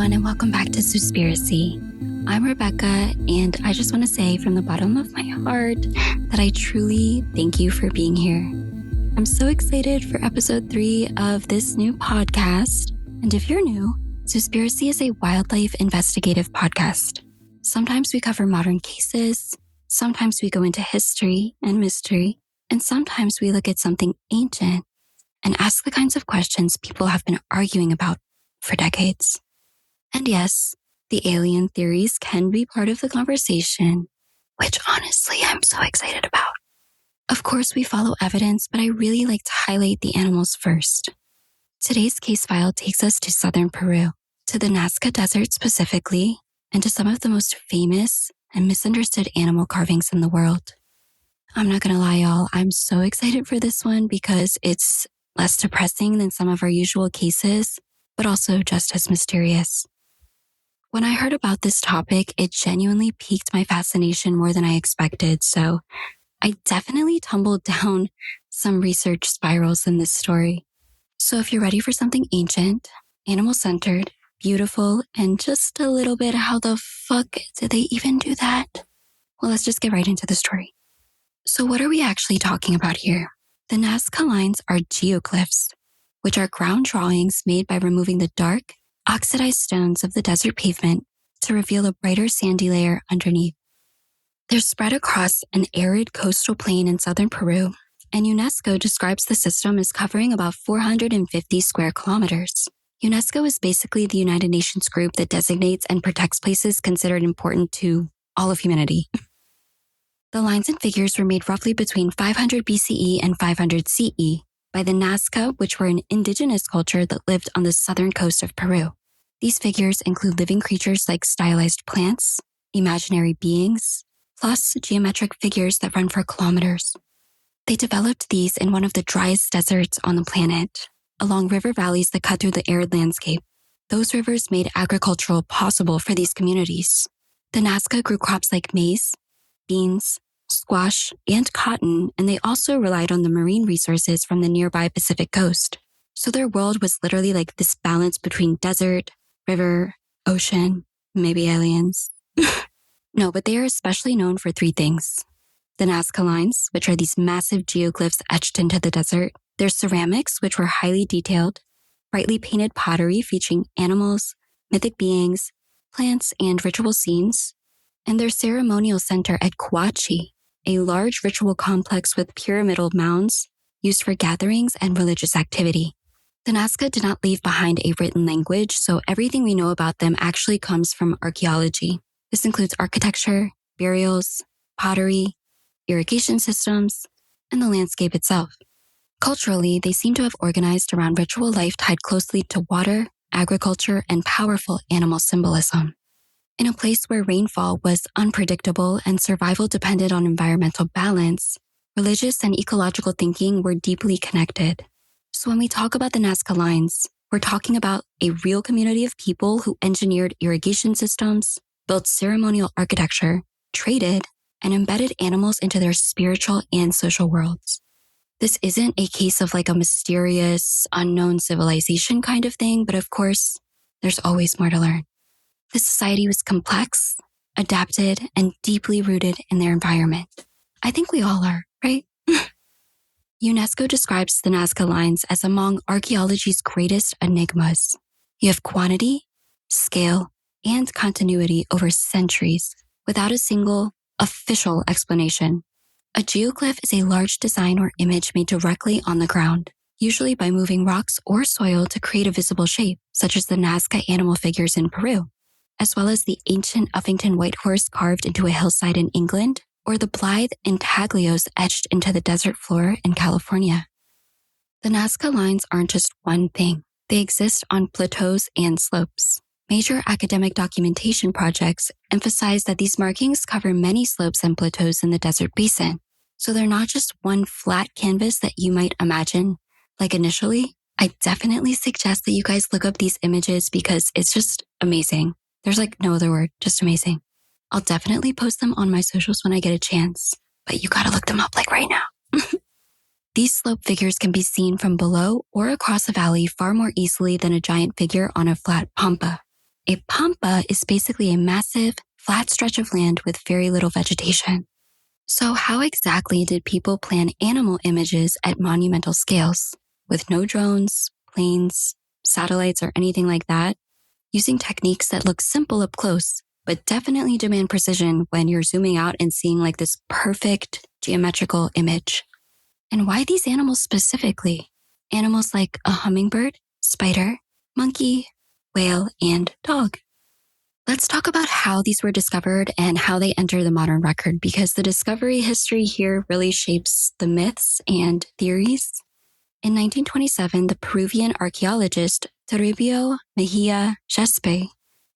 everyone, and welcome back to Zoospiracy. I'm Rebecca, and I just want to say from the bottom of my heart that I truly thank you for being here. I'm so excited for episode 3 of this new podcast. And if you're new, Zoospiracy is a wildlife investigative podcast. Sometimes we cover modern cases, sometimes we go into history and mystery, and sometimes we look at something ancient and ask the kinds of questions people have been arguing about for decades. And yes, the alien theories can be part of the conversation, which honestly I'm so excited about. Of course, we follow evidence, but I really like to highlight the animals first. Today's case file takes us to southern Peru, to the Nazca Desert specifically, and to some of the most famous and misunderstood animal carvings in the world. I'm not gonna lie, y'all, I'm so excited for this one because it's less depressing than some of our usual cases, but also just as mysterious. When I heard about this topic, it genuinely piqued my fascination more than I expected, so I definitely tumbled down some research spirals in this story. So if you're ready for something ancient, animal-centered, beautiful, and just a little bit how the fuck did they even do that? Well, let's just get right into the story. So what are we actually talking about here? The Nazca Lines are geoglyphs, which are ground drawings made by removing the dark, oxidized stones of the desert pavement to reveal a brighter sandy layer underneath. They're spread across an arid coastal plain in southern Peru, and UNESCO describes the system as covering about 450 square kilometers. UNESCO is basically the United Nations group that designates and protects places considered important to all of humanity. The lines and figures were made roughly between 500 BCE and 500 CE by the Nazca, which were an indigenous culture that lived on the southern coast of Peru. These figures include living creatures like stylized plants, imaginary beings, plus geometric figures that run for kilometers. They developed these in one of the driest deserts on the planet, along river valleys that cut through the arid landscape. Those rivers made agriculture possible for these communities. The Nazca grew crops like maize, beans, squash, and cotton, and they also relied on the marine resources from the nearby Pacific coast. So their world was literally like this balance between desert, river, ocean, maybe aliens. No, but they are especially known for 3 things. The Nazca Lines, which are these massive geoglyphs etched into the desert. Their ceramics, which were highly detailed, brightly painted pottery featuring animals, mythic beings, plants, and ritual scenes. And their ceremonial center at Kuachi, a large ritual complex with pyramidal mounds used for gatherings and religious activity. The Nazca did not leave behind a written language, so everything we know about them actually comes from archaeology. This includes architecture, burials, pottery, irrigation systems, and the landscape itself. Culturally, they seem to have organized around ritual life tied closely to water, agriculture, and powerful animal symbolism. In a place where rainfall was unpredictable and survival depended on environmental balance, religious and ecological thinking were deeply connected. So when we talk about the Nazca Lines, we're talking about a real community of people who engineered irrigation systems, built ceremonial architecture, traded, and embedded animals into their spiritual and social worlds. This isn't a case of like a mysterious, unknown civilization kind of thing, but of course, there's always more to learn. This society was complex, adapted, and deeply rooted in their environment. I think we all are, right? UNESCO describes the Nazca Lines as among archaeology's greatest enigmas. You have quantity, scale, and continuity over centuries without a single official explanation. A geoglyph is a large design or image made directly on the ground, usually by moving rocks or soil to create a visible shape, such as the Nazca animal figures in Peru, as well as the ancient Uffington white horse carved into a hillside in England, or the blithe intaglios etched into the desert floor in California. The Nazca Lines aren't just one thing. They exist on plateaus and slopes. Major academic documentation projects emphasize that these markings cover many slopes and plateaus in the desert basin. So they're not just one flat canvas that you might imagine. Like initially, I definitely suggest that you guys look up these images because it's just amazing. There's like no other word, just amazing. I'll definitely post them on my socials when I get a chance, but you gotta look them up like right now. These slope figures can be seen from below or across a valley far more easily than a giant figure on a flat pampa. A pampa is basically a massive, flat stretch of land with very little vegetation. So how exactly did people plan animal images at monumental scales, with no drones, planes, satellites, or anything like that, using techniques that look simple up close, but definitely demand precision when you're zooming out and seeing like this perfect geometrical image? And why these animals specifically? Animals like a hummingbird, spider, monkey, whale, and dog. Let's talk about how these were discovered and how they enter the modern record, because the discovery history here really shapes the myths and theories. In 1927, the Peruvian archaeologist Toribio Mejia Chespe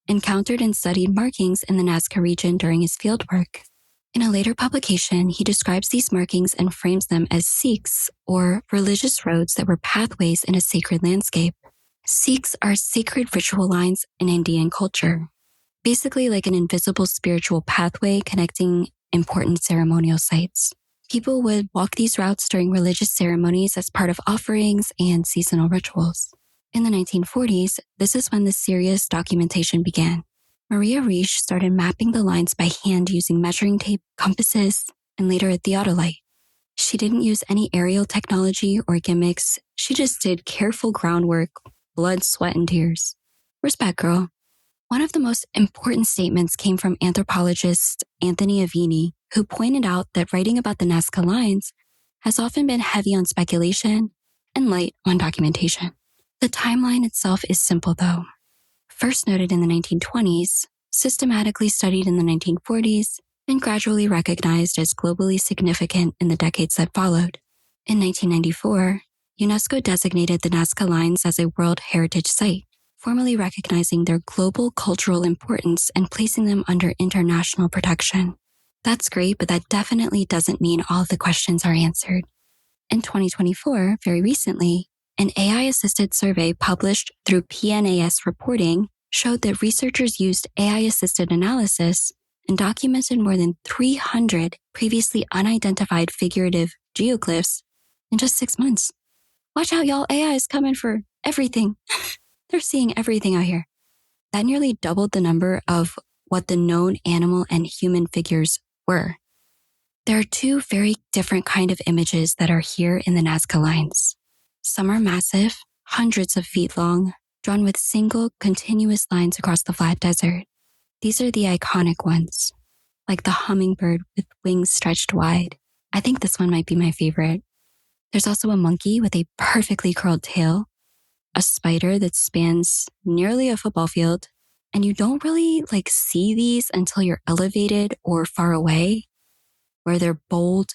encountered and studied markings in the Nazca region during his fieldwork. In a later publication, he describes these markings and frames them as sikhs, or religious roads that were pathways in a sacred landscape. Sikhs are sacred ritual lines in Indian culture, basically like an invisible spiritual pathway connecting important ceremonial sites. People would walk these routes during religious ceremonies as part of offerings and seasonal rituals. In the 1940s, this is when the serious documentation began. Maria Riesch started mapping the lines by hand using measuring tape, compasses, and later a theodolite. She didn't use any aerial technology or gimmicks. She just did careful groundwork, blood, sweat, and tears. Respect, girl. One of the most important statements came from anthropologist Anthony Avini, who pointed out that writing about the Nazca Lines has often been heavy on speculation and light on documentation. The timeline itself is simple, though. First noted in the 1920s, systematically studied in the 1940s, and gradually recognized as globally significant in the decades that followed. In 1994, UNESCO designated the Nazca Lines as a World Heritage Site, formally recognizing their global cultural importance and placing them under international protection. That's great, but that definitely doesn't mean all of the questions are answered. In 2024, very recently, an AI-assisted survey published through PNAS reporting showed that researchers used AI-assisted analysis and documented more than 300 previously unidentified figurative geoglyphs in just 6 months. Watch out, y'all. AI is coming for everything. They're seeing everything out here. That nearly doubled the number of what the known animal and human figures were. There are two very different kind of images that are here in the Nazca Lines. Some are massive, hundreds of feet long, drawn with single, continuous lines across the flat desert. These are the iconic ones, like the hummingbird with wings stretched wide. I think this one might be my favorite. There's also a monkey with a perfectly curled tail, a spider that spans nearly a football field, and you don't really see these until you're elevated or far away, where they're bold,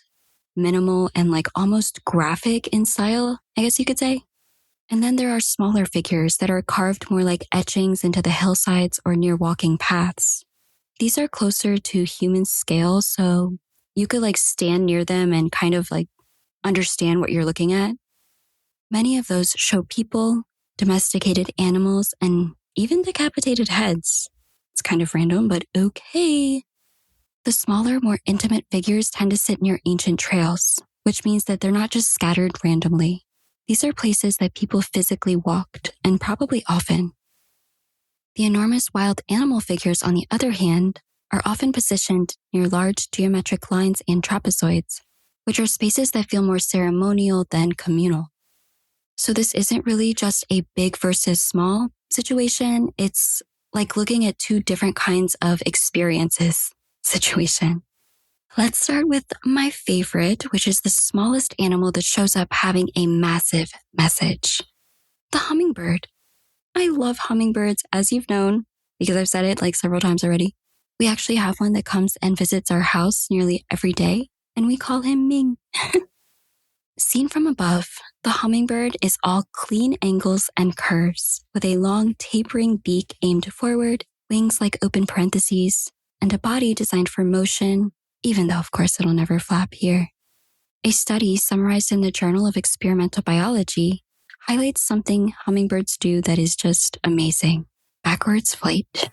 minimal, and almost graphic in style, I guess you could say. And then there are smaller figures that are carved more like etchings into the hillsides or near walking paths. These are closer to human scale, so you could stand near them and kind of understand what you're looking at. Many of those show people, domesticated animals, and even decapitated heads. It's kind of random, but okay. The smaller, more intimate figures tend to sit near ancient trails, which means that they're not just scattered randomly. These are places that people physically walked, and probably often. The enormous wild animal figures, on the other hand, are often positioned near large geometric lines and trapezoids, which are spaces that feel more ceremonial than communal. So this isn't really just a big versus small situation. It's like looking at two different kinds of experiences situation. Let's start with my favorite, which is the smallest animal that shows up having a massive message. The hummingbird. I love hummingbirds, as you've known, because I've said it several times already. We actually have one that comes and visits our house nearly every day, and we call him Ming. Seen from above, the hummingbird is all clean angles and curves, with a long tapering beak aimed forward, wings like open parentheses, and a body designed for motion, even though of course it'll never flap here. A study summarized in the Journal of Experimental Biology highlights something hummingbirds do that is just amazing: backwards flight.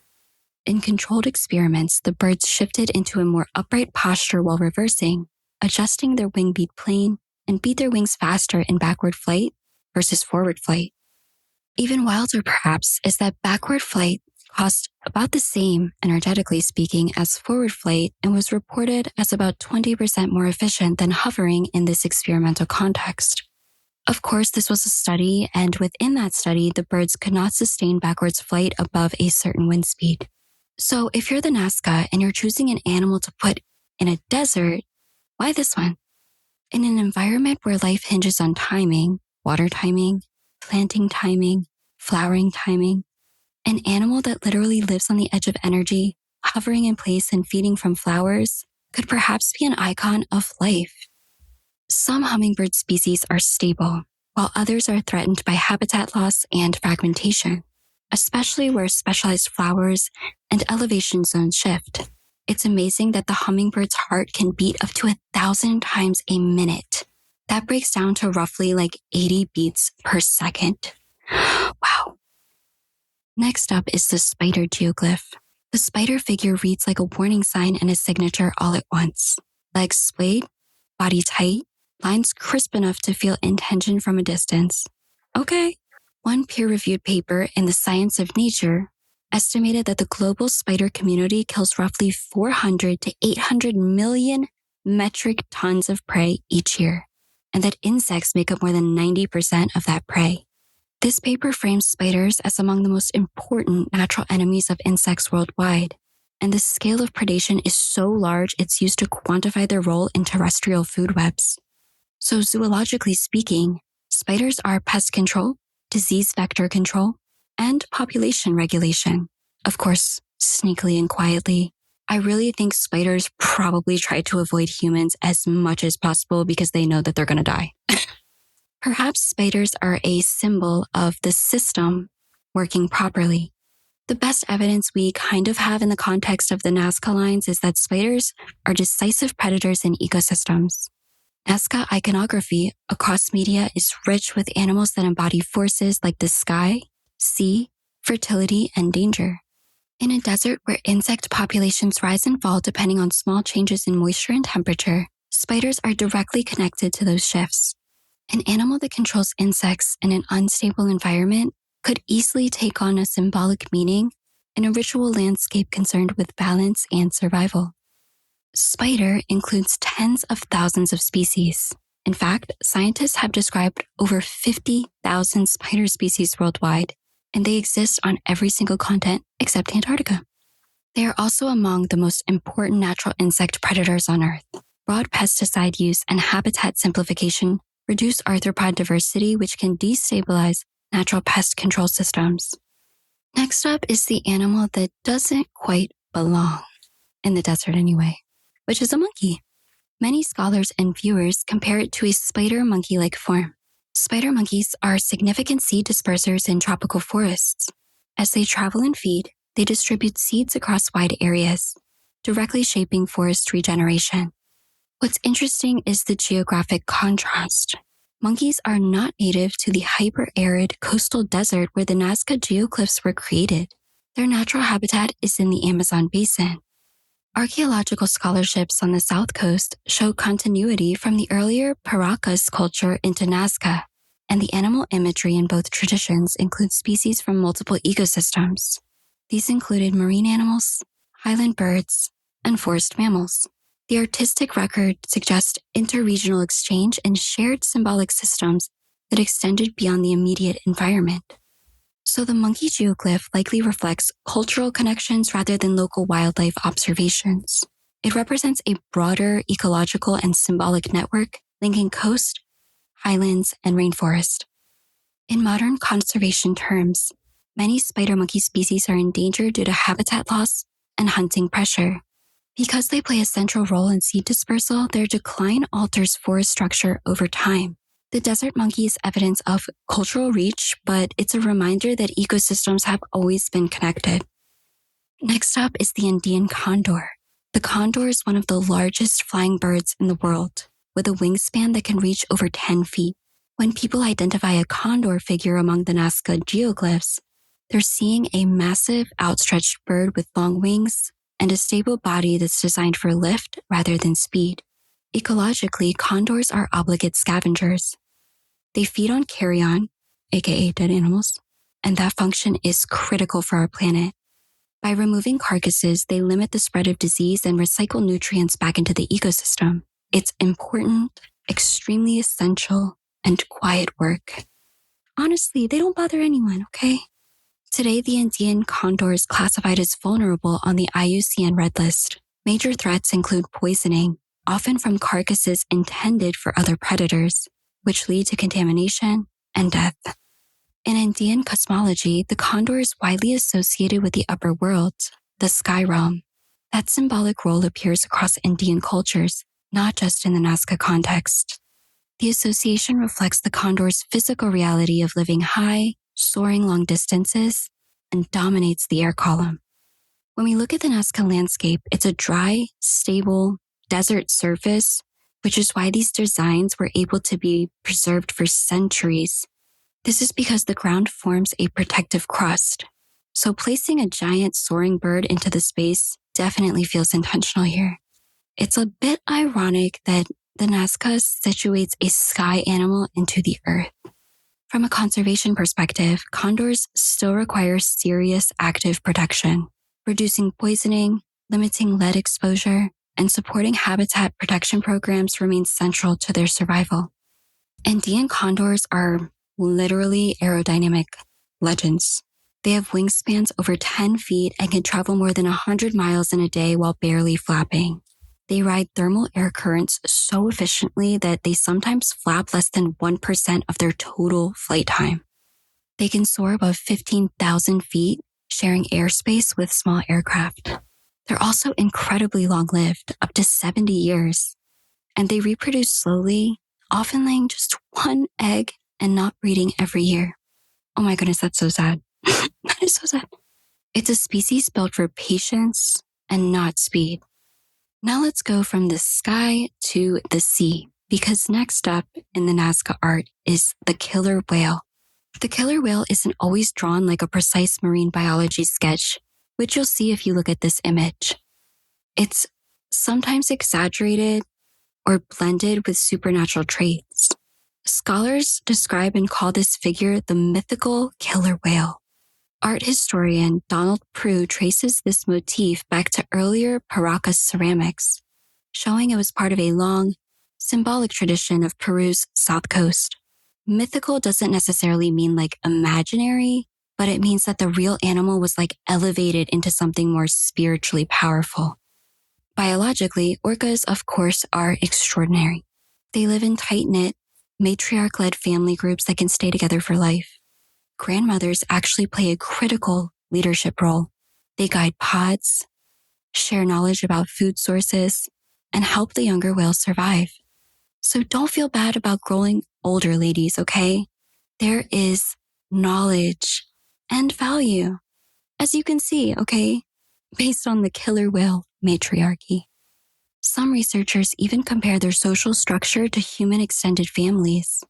In controlled experiments, the birds shifted into a more upright posture while reversing, adjusting their wing beat plane, and beat their wings faster in backward flight versus forward flight. Even wilder, perhaps, is that backward flight cost about the same, energetically speaking, as forward flight and was reported as about 20% more efficient than hovering in this experimental context. Of course, this was a study, and within that study, the birds could not sustain backwards flight above a certain wind speed. So if you're the Nazca and you're choosing an animal to put in a desert, why this one? In an environment where life hinges on timing, water timing, planting timing, flowering timing, an animal that literally lives on the edge of energy, hovering in place and feeding from flowers, could perhaps be an icon of life. Some hummingbird species are stable, while others are threatened by habitat loss and fragmentation, especially where specialized flowers and elevation zones shift. It's amazing that the hummingbird's heart can beat up to 1,000 times a minute. That breaks down to roughly 80 beats per second. Wow. Next up is the spider geoglyph. The spider figure reads like a warning sign and a signature all at once. Legs splayed, body tight, lines crisp enough to feel intention from a distance. Okay. One peer-reviewed paper in the Science of Nature estimated that the global spider community kills roughly 400 to 800 million metric tons of prey each year, and that insects make up more than 90% of that prey. This paper frames spiders as among the most important natural enemies of insects worldwide, and the scale of predation is so large it's used to quantify their role in terrestrial food webs. So zoologically speaking, spiders are pest control, disease vector control, and population regulation. Of course, sneakily and quietly. I really think spiders probably try to avoid humans as much as possible because they know that they're going to die. Perhaps spiders are a symbol of the system working properly. The best evidence we kind of have in the context of the Nazca Lines is that spiders are decisive predators in ecosystems. Nazca iconography across media is rich with animals that embody forces like the sky, sea, fertility, and danger. In a desert where insect populations rise and fall depending on small changes in moisture and temperature, spiders are directly connected to those shifts. An animal that controls insects in an unstable environment could easily take on a symbolic meaning in a ritual landscape concerned with balance and survival. Spider includes tens of thousands of species. In fact, scientists have described over 50,000 spider species worldwide, and they exist on every single continent except Antarctica. They are also among the most important natural insect predators on Earth. Broad pesticide use and habitat simplification reduce arthropod diversity, which can destabilize natural pest control systems. Next up is the animal that doesn't quite belong, in the desert anyway, which is a monkey. Many scholars and viewers compare it to a spider-monkey-like form. Spider monkeys are significant seed dispersers in tropical forests. As they travel and feed, they distribute seeds across wide areas, directly shaping forest regeneration. What's interesting is the geographic contrast. Monkeys are not native to the hyper-arid coastal desert where the Nazca geoglyphs were created. Their natural habitat is in the Amazon basin. Archaeological scholarships on the south coast show continuity from the earlier Paracas culture into Nazca, and the animal imagery in both traditions includes species from multiple ecosystems. These included marine animals, highland birds, and forest mammals. The artistic record suggests interregional exchange and shared symbolic systems that extended beyond the immediate environment. So the monkey geoglyph likely reflects cultural connections rather than local wildlife observations. It represents a broader ecological and symbolic network linking coast, highlands, and rainforest. In modern conservation terms, many spider monkey species are endangered due to habitat loss and hunting pressure. Because they play a central role in seed dispersal, their decline alters forest structure over time. The desert monkey is evidence of cultural reach, but it's a reminder that ecosystems have always been connected. Next up is the Andean condor. The condor is one of the largest flying birds in the world, with a wingspan that can reach over 10 feet. When people identify a condor figure among the Nazca geoglyphs, they're seeing a massive, outstretched bird with long wings and a stable body that's designed for lift rather than speed. Ecologically, condors are obligate scavengers. They feed on carrion, aka dead animals, and that function is critical for our planet. By removing carcasses, they limit the spread of disease and recycle nutrients back into the ecosystem. It's important, extremely essential, and quiet work. Honestly, they don't bother anyone, okay? Today, the Andean condor is classified as vulnerable on the IUCN Red List. Major threats include poisoning, often from carcasses intended for other predators, which lead to contamination and death. In Andean cosmology, the condor is widely associated with the upper world, the sky realm. That symbolic role appears across Andean cultures, not just in the Nazca context. The association reflects the condor's physical reality of living high, soaring long distances, and dominates the air column. When we look at the Nazca landscape, it's a dry, stable, desert surface, which is why these designs were able to be preserved for centuries. This is because the ground forms a protective crust. So placing a giant soaring bird into the space definitely feels intentional here. It's a bit ironic that the Nazca situates a sky animal into the earth. From a conservation perspective, condors still require serious active protection. Reducing poisoning, limiting lead exposure, and supporting habitat protection programs remain central to their survival. Andean condors are literally aerodynamic legends. They have wingspans over 10 feet and can travel more than 100 miles in a day while barely flapping. They ride thermal air currents so efficiently that they sometimes flap less than 1% of their total flight time. They can soar above 15,000 feet, sharing airspace with small aircraft. They're also incredibly long-lived, up to 70 years, and they reproduce slowly, often laying just one egg and not breeding every year. Oh my goodness, that's so sad. That is so sad. It's a species built for patience and not speed. Now let's go from the sky to the sea, because next up in the Nazca art is the killer whale. The killer whale isn't always drawn like a precise marine biology sketch, which you'll see if you look at this image. It's sometimes exaggerated or blended with supernatural traits. Scholars describe and call this figure the mythical killer whale. Art historian Donald Prue traces this motif back to earlier Paracas ceramics, showing it was part of a long, symbolic tradition of Peru's south coast. Mythical doesn't necessarily mean like imaginary, but it means that the real animal was like elevated into something more spiritually powerful. Biologically, orcas, of course, are extraordinary. They live in tight-knit, matriarch-led family groups that can stay together for life. Grandmothers actually play a critical leadership role. They guide pods, share knowledge about food sources, and help the younger whales survive. So don't feel bad about growing older, ladies, okay? There is knowledge and value, as you can see, okay, based on the killer whale matriarchy. Some researchers even compare their social structure to human extended families.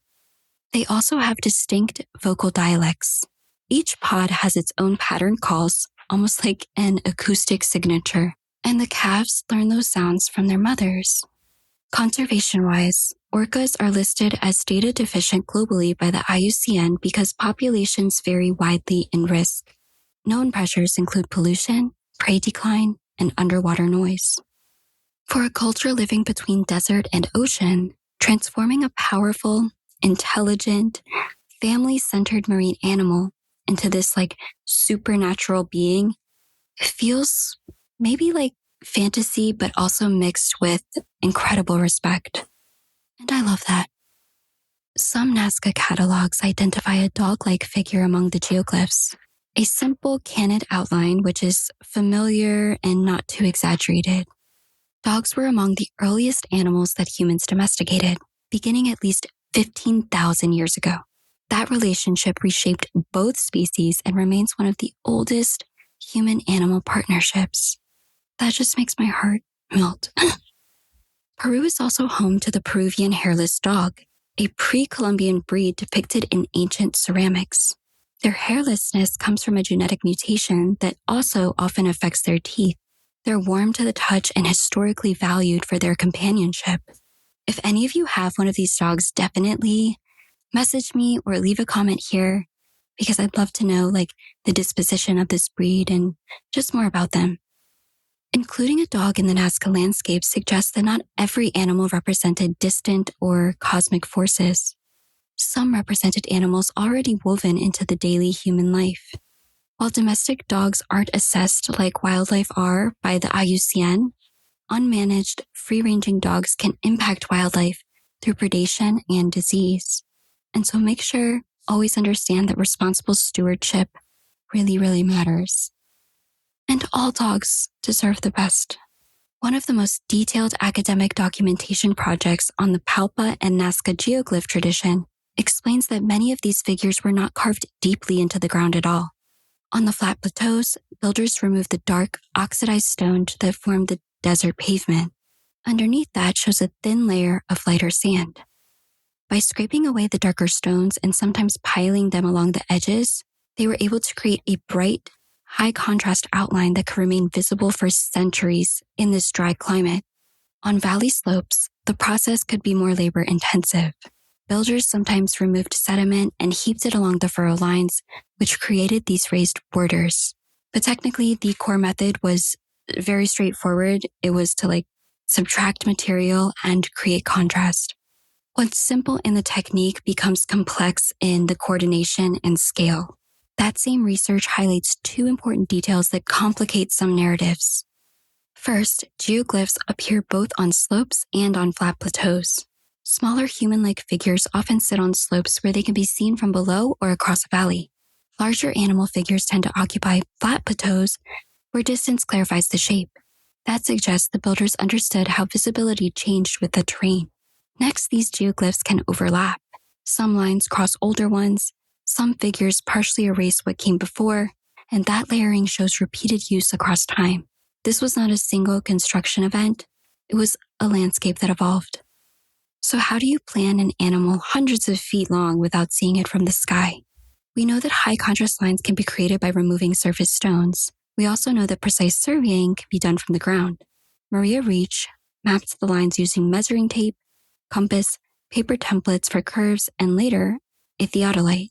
They also have distinct vocal dialects. Each pod has its own pattern calls, almost like an acoustic signature, and the calves learn those sounds from their mothers. Conservation-wise, orcas are listed as data deficient globally by the IUCN because populations vary widely in risk. Known pressures include pollution, prey decline, and underwater noise. For a culture living between desert and ocean, transforming a powerful, intelligent, family-centered marine animal into this like supernatural being feels maybe like fantasy, but also mixed with incredible respect. And I love that. Some Nazca catalogs identify a dog-like figure among the geoglyphs, a simple canid outline which is familiar and not too exaggerated. Dogs were among the earliest animals that humans domesticated, beginning at least 15,000 years ago. That relationship reshaped both species and remains one of the oldest human-animal partnerships. That just makes my heart melt. Peru is also home to the Peruvian hairless dog, a pre-Columbian breed depicted in ancient ceramics. Their hairlessness comes from a genetic mutation that also often affects their teeth. They're warm to the touch and historically valued for their companionship. If any of you have one of these dogs, definitely message me or leave a comment here because I'd love to know the disposition of this breed and just more about them. Including a dog in the Nazca landscape suggests that not every animal represented distant or cosmic forces. Some represented animals already woven into the daily human life. While domestic dogs aren't assessed like wildlife are by the IUCN, unmanaged, free-ranging dogs can impact wildlife through predation and disease. And so make sure, always understand that responsible stewardship really, really matters. And all dogs deserve the best. One of the most detailed academic documentation projects on the Palpa and Nazca geoglyph tradition explains that many of these figures were not carved deeply into the ground at all. On the flat plateaus, builders removed the dark, oxidized stone that formed the desert pavement. Underneath that shows a thin layer of lighter sand. By scraping away the darker stones and sometimes piling them along the edges, they were able to create a bright, high-contrast outline that could remain visible for centuries in this dry climate. On valley slopes, the process could be more labor-intensive. Builders sometimes removed sediment and heaped it along the furrow lines, which created these raised borders. But technically, the core method was very straightforward. It was to subtract material and create contrast. What's simple in the technique becomes complex in the coordination and scale. That same research highlights two important details that complicate some narratives. First, geoglyphs appear both on slopes and on flat plateaus. Smaller human-like figures often sit on slopes where they can be seen from below or across a valley. Larger animal figures tend to occupy flat plateaus where distance clarifies the shape. That suggests the builders understood how visibility changed with the terrain. Next, these geoglyphs can overlap. Some lines cross older ones, some figures partially erase what came before, and that layering shows repeated use across time. This was not a single construction event. It was a landscape that evolved. So how do you plan an animal hundreds of feet long without seeing it from the sky? We know that high contrast lines can be created by removing surface stones. We also know that precise surveying can be done from the ground. Maria Reach mapped the lines using measuring tape, compass, paper templates for curves, and later, a theodolite.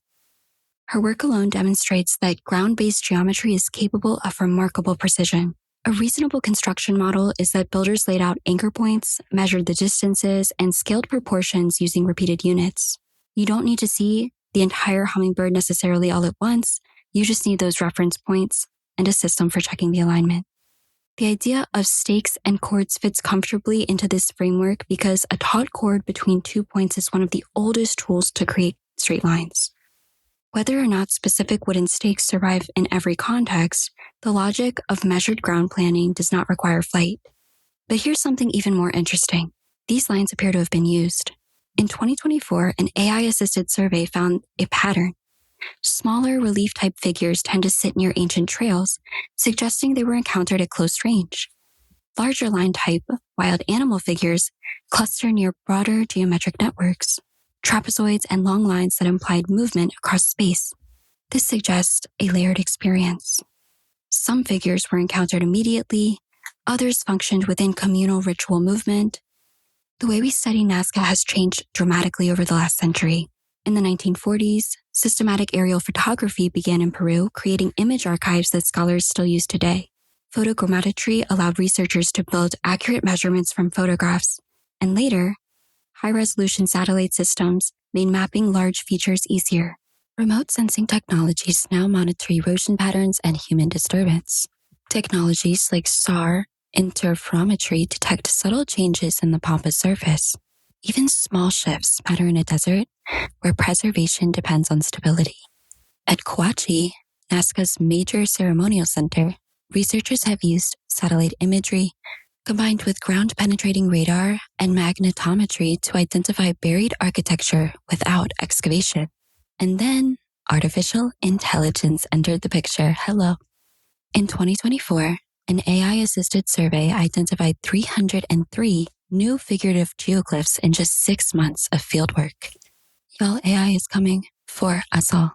Her work alone demonstrates that ground-based geometry is capable of remarkable precision. A reasonable construction model is that builders laid out anchor points, measured the distances, and scaled proportions using repeated units. You don't need to see the entire hummingbird necessarily all at once. You just need those reference points and a system for checking the alignment. The idea of stakes and chords fits comfortably into this framework because a taut chord between 2 points is one of the oldest tools to create straight lines. Whether or not specific wooden stakes survive in every context, the logic of measured ground planning does not require flight. But here's something even more interesting. These lines appear to have been used. In 2024, an AI-assisted survey found a pattern. Smaller relief-type figures tend to sit near ancient trails, suggesting they were encountered at close range. Larger line-type, wild animal figures cluster near broader geometric networks, trapezoids and long lines that implied movement across space. This suggests a layered experience. Some figures were encountered immediately, others functioned within communal ritual movement. The way we study Nazca has changed dramatically over the last century. In the 1940s, systematic aerial photography began in Peru, creating image archives that scholars still use today. Photogrammetry allowed researchers to build accurate measurements from photographs, and later, high-resolution satellite systems made mapping large features easier. Remote sensing technologies now monitor erosion patterns and human disturbance. Technologies like SAR interferometry detect subtle changes in the pampa surface. Even small shifts matter in a desert where preservation depends on stability. At Kouachi, Nazca's major ceremonial center, researchers have used satellite imagery combined with ground-penetrating radar and magnetometry to identify buried architecture without excavation. And then artificial intelligence entered the picture. Hello. In 2024, an AI-assisted survey identified 303 new figurative geoglyphs in just 6 months of fieldwork. Y'all, AI is coming for us all.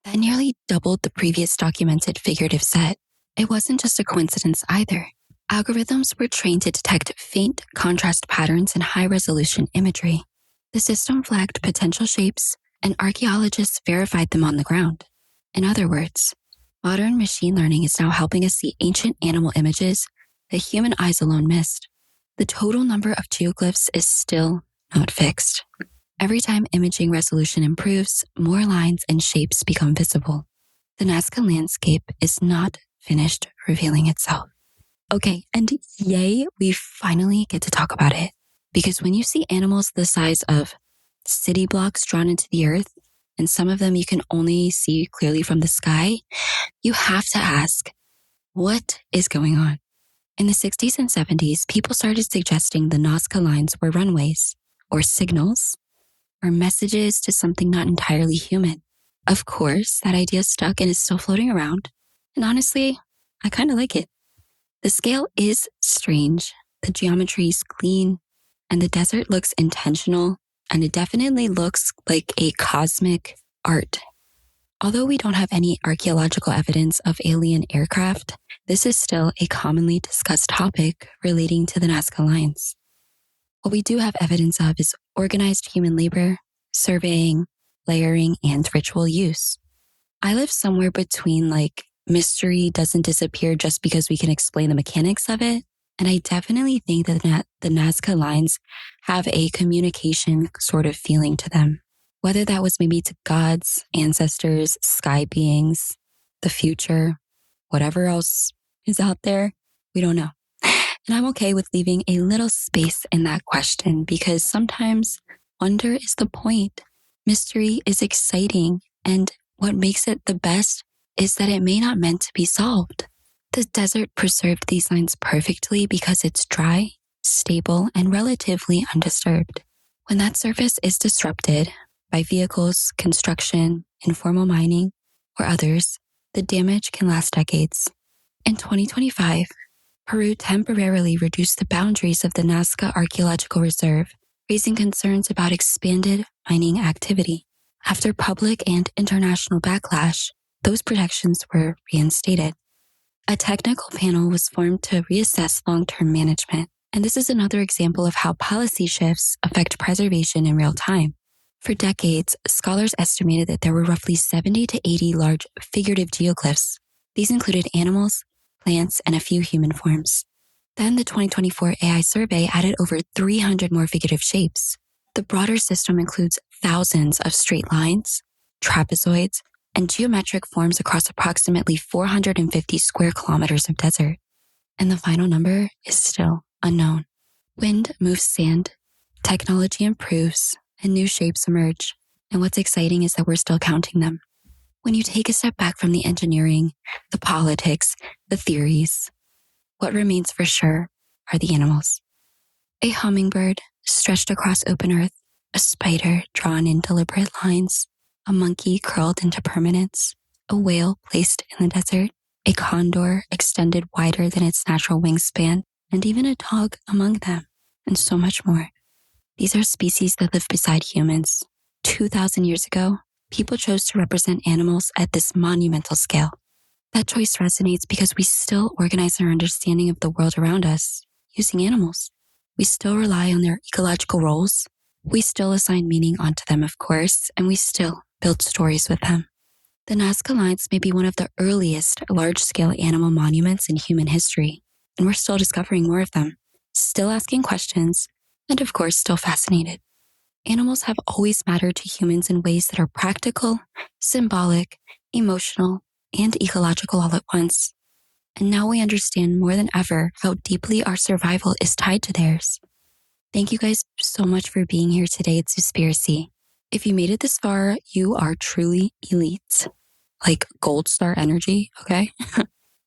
That nearly doubled the previous documented figurative set. It wasn't just a coincidence either. Algorithms were trained to detect faint contrast patterns in high-resolution imagery. The system flagged potential shapes, and archaeologists verified them on the ground. In other words, modern machine learning is now helping us see ancient animal images that human eyes alone missed. The total number of geoglyphs is still not fixed. Every time imaging resolution improves, more lines and shapes become visible. The Nazca landscape is not finished revealing itself. Okay, and yay, we finally get to talk about it. Because when you see animals the size of city blocks drawn into the earth, and some of them you can only see clearly from the sky, you have to ask, what is going on? In the 60s and 70s, people started suggesting the Nazca Lines were runways, or signals, or messages to something not entirely human. Of course, that idea stuck and is still floating around. And honestly, I kind of like it. The scale is strange, the geometry is clean, and the desert looks intentional, and it definitely looks like a cosmic art. Although we don't have any archaeological evidence of alien aircraft, this is still a commonly discussed topic relating to the Nazca Lines. What we do have evidence of is organized human labor, surveying, layering, and ritual use. I live somewhere between mystery doesn't disappear just because we can explain the mechanics of it. And I definitely think that the Nazca Lines have a communication sort of feeling to them. Whether that was maybe to gods, ancestors, sky beings, the future, whatever else is out there, we don't know. And I'm okay with leaving a little space in that question because sometimes wonder is the point. Mystery is exciting, and what makes it the best is that it may not meant to be solved. The desert preserved these lines perfectly because it's dry, stable, and relatively undisturbed. When that surface is disrupted by vehicles, construction, informal mining, or others, the damage can last decades. In 2025, Peru temporarily reduced the boundaries of the Nazca Archaeological Reserve, raising concerns about expanded mining activity. After public and international backlash, those protections were reinstated. A technical panel was formed to reassess long-term management, and this is another example of how policy shifts affect preservation in real time. For decades, scholars estimated that there were roughly 70 to 80 large figurative geoglyphs. These included animals, plants, and a few human forms. Then the 2024 AI survey added over 300 more figurative shapes. The broader system includes thousands of straight lines, trapezoids, and geometric forms across approximately 450 square kilometers of desert. And the final number is still unknown. Wind moves sand, technology improves, and new shapes emerge. And what's exciting is that we're still counting them. When you take a step back from the engineering, the politics, the theories, what remains for sure are the animals. A hummingbird stretched across open earth, a spider drawn in deliberate lines, a monkey curled into permanence, a whale placed in the desert, a condor extended wider than its natural wingspan, and even a dog among them, and so much more. These are species that live beside humans. 2,000 years ago, people chose to represent animals at this monumental scale. That choice resonates because we still organize our understanding of the world around us using animals. We still rely on their ecological roles. We still assign meaning onto them, of course, and we still build stories with them. The Nazca Lines may be one of the earliest large-scale animal monuments in human history, and we're still discovering more of them, still asking questions, and of course, still fascinated. Animals have always mattered to humans in ways that are practical, symbolic, emotional, and ecological all at once. And now we understand more than ever how deeply our survival is tied to theirs. Thank you guys so much for being here today at Zoospiracy. If you made it this far, you are truly elite. Like gold star energy, okay?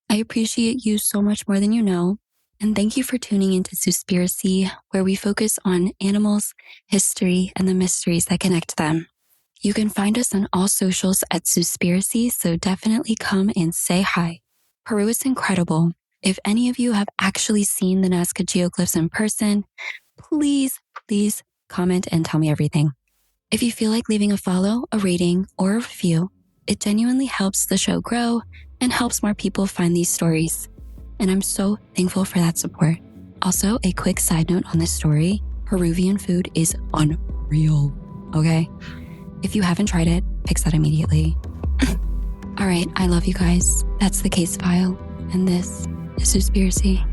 I appreciate you so much more than you know. And thank you for tuning into Zoospiracy, where we focus on animals, history, and the mysteries that connect them. You can find us on all socials at Zoospiracy, so definitely come and say hi. Peru is incredible. If any of you have actually seen the Nazca geoglyphs in person, please comment and tell me everything. If you feel like leaving a follow, a rating, or a review, it genuinely helps the show grow and helps more people find these stories. And I'm so thankful for that support. Also, a quick side note on this story, Peruvian food is unreal, okay? If you haven't tried it, fix that immediately. All right, I love you guys. That's the case file, and this is Zoospiracy.